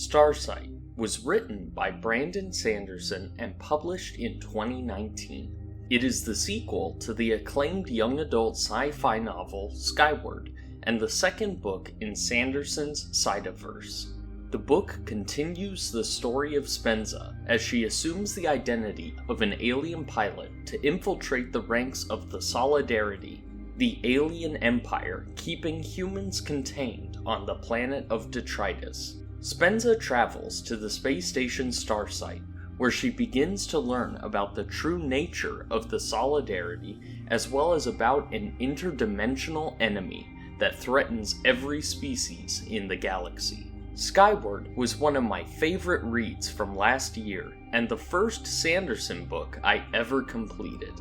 Starsight was written by Brandon Sanderson and published in 2019. It is the sequel to the acclaimed young adult sci-fi novel Skyward, and the second book in Sanderson's Cytoverse. The book continues the story of Spenza as she assumes the identity of an alien pilot to infiltrate the ranks of the Solidarity, the alien empire keeping humans contained on the planet of detritus. Spenza travels to the space station Starsight, where she begins to learn about the true nature of the Solidarity as well as about an interdimensional enemy that threatens every species in the galaxy. Skyward was one of my favorite reads from last year and the first Sanderson book I ever completed.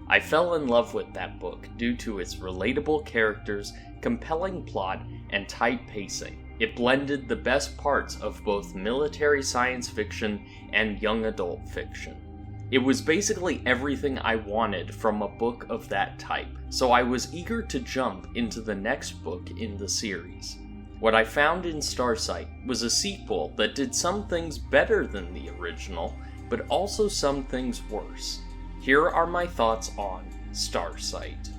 I fell in love with that book due to its relatable characters, compelling plot, and tight pacing. It blended the best parts of both military science fiction and young adult fiction. It was basically everything I wanted from a book of that type, so I was eager to jump into the next book in the series. What I found in Starsight was a sequel that did some things better than the original, but also some things worse. Here are my thoughts on Starsight.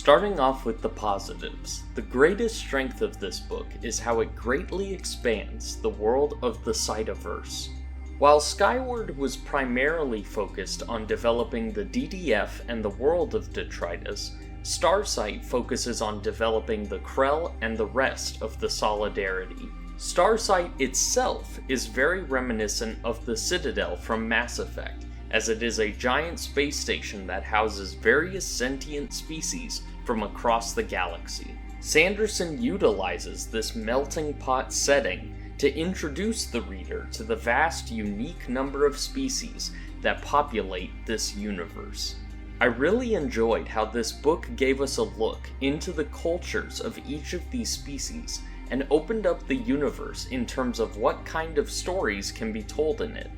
Starting off with the positives, the greatest strength of this book is how it greatly expands the world of the Cytoverse. While Skyward was primarily focused on developing the DDF and the world of detritus, Starsight focuses on developing the Krell and the rest of the Solidarity. Starsight itself is very reminiscent of the Citadel from Mass Effect, as it is a giant space station that houses various sentient species from across the galaxy. Sanderson utilizes this melting pot setting to introduce the reader to the vast, unique number of species that populate this universe. I really enjoyed how this book gave us a look into the cultures of each of these species and opened up the universe in terms of what kind of stories can be told in it.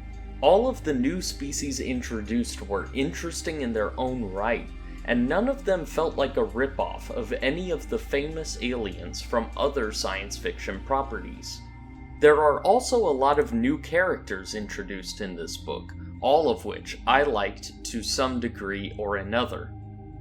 All of the new species introduced were interesting in their own right, and none of them felt like a ripoff of any of the famous aliens from other science fiction properties. There are also a lot of new characters introduced in this book, all of which I liked to some degree or another.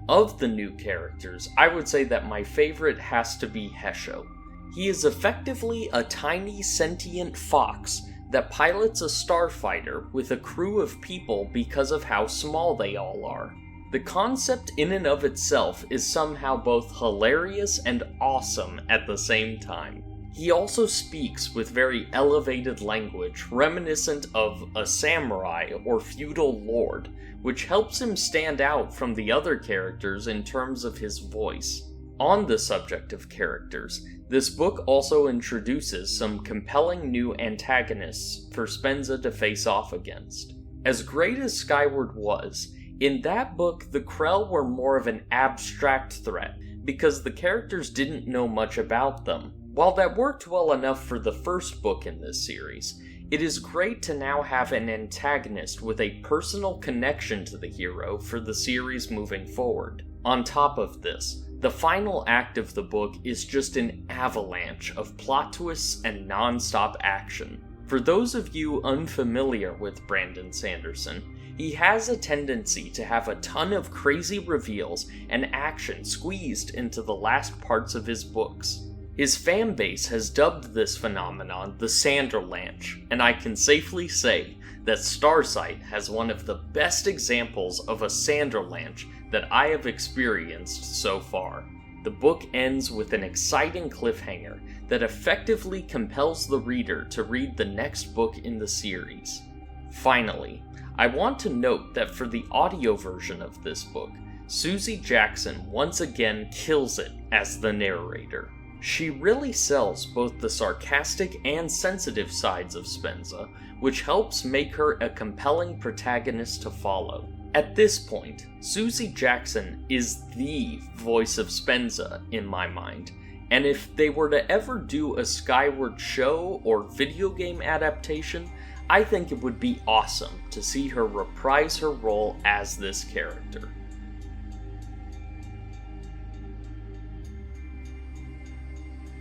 Of the new characters, I would say that my favorite has to be Hesho. He is effectively a tiny sentient fox that pilots a starfighter with a crew of people because of how small they all are. The concept in and of itself is somehow both hilarious and awesome at the same time. He also speaks with very elevated language reminiscent of a samurai or feudal lord, which helps him stand out from the other characters in terms of his voice. On the subject of characters, this book also introduces some compelling new antagonists for Spenza to face off against. As great as Skyward was, in that book the Krell were more of an abstract threat, because the characters didn't know much about them. While that worked well enough for the first book in this series, it is great to now have an antagonist with a personal connection to the hero for the series moving forward. On top of this, the final act of the book is just an avalanche of plot twists and non-stop action. For those of you unfamiliar with Brandon Sanderson, he has a tendency to have a ton of crazy reveals and action squeezed into the last parts of his books. His fanbase has dubbed this phenomenon the Sanderlanche, and I can safely say that Starsight has one of the best examples of a Sanderlanche that I have experienced so far. The book ends with an exciting cliffhanger that effectively compels the reader to read the next book in the series. Finally, I want to note that for the audio version of this book, Susie Jackson once again kills it as the narrator. She really sells both the sarcastic and sensitive sides of Spenza, which helps make her a compelling protagonist to follow. At this point, Susie Jackson is the voice of Spenza in my mind, and if they were to ever do a Skyward show or video game adaptation, I think it would be awesome to see her reprise her role as this character.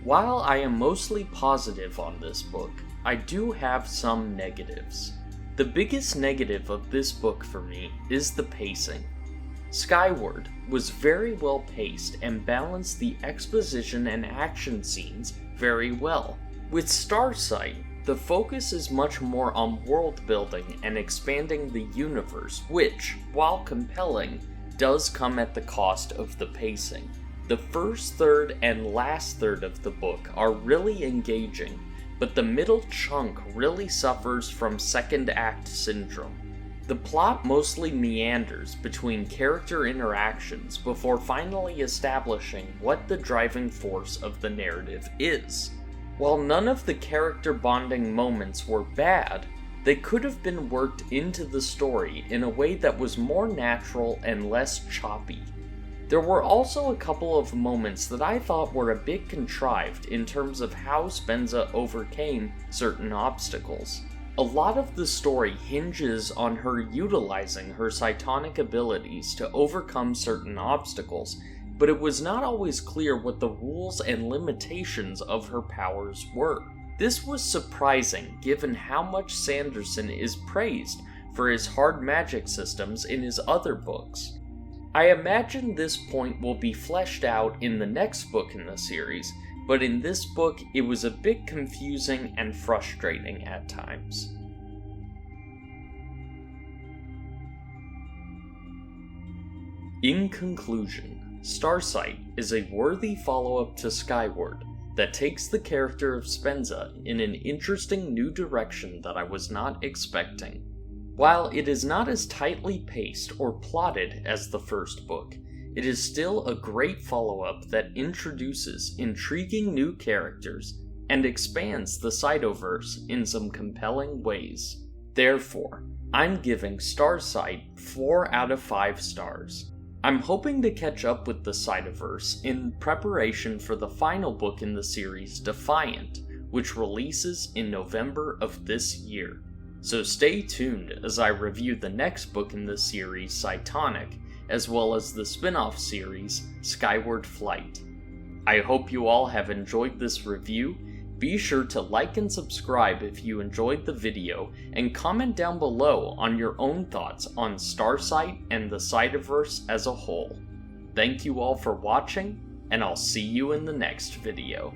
While I am mostly positive on this book, I do have some negatives. The biggest negative of this book for me is the pacing. Skyward was very well paced and balanced the exposition and action scenes very well. With Starsight, the focus is much more on world building and expanding the universe, which, while compelling, does come at the cost of the pacing. The first third and last third of the book are really engaging, but the middle chunk really suffers from second act syndrome. The plot mostly meanders between character interactions before finally establishing what the driving force of the narrative is. While none of the character bonding moments were bad, they could have been worked into the story in a way that was more natural and less choppy. There were also a couple of moments that I thought were a bit contrived in terms of how Spenza overcame certain obstacles. A lot of the story hinges on her utilizing her cytonic abilities to overcome certain obstacles, but it was not always clear what the rules and limitations of her powers were. This was surprising given how much Sanderson is praised for his hard magic systems in his other books. I imagine this point will be fleshed out in the next book in the series, but in this book it was a bit confusing and frustrating at times. In conclusion, Starsight is a worthy follow-up to Skyward that takes the character of Spenza in an interesting new direction that I was not expecting. While it is not as tightly paced or plotted as the first book, it is still a great follow-up that introduces intriguing new characters and expands the Cytoverse in some compelling ways. Therefore, I'm giving Starsight 4 out of 5 stars. I'm hoping to catch up with the Cytoverse in preparation for the final book in the series, Defiant, which releases in November of this year. So stay tuned as I review the next book in the series, Cytonic, as well as the spin-off series, Skyward Flight. I hope you all have enjoyed this review. Be sure to like and subscribe if you enjoyed the video, and comment down below on your own thoughts on Starsight and the Cytoverse as a whole. Thank you all for watching, and I'll see you in the next video.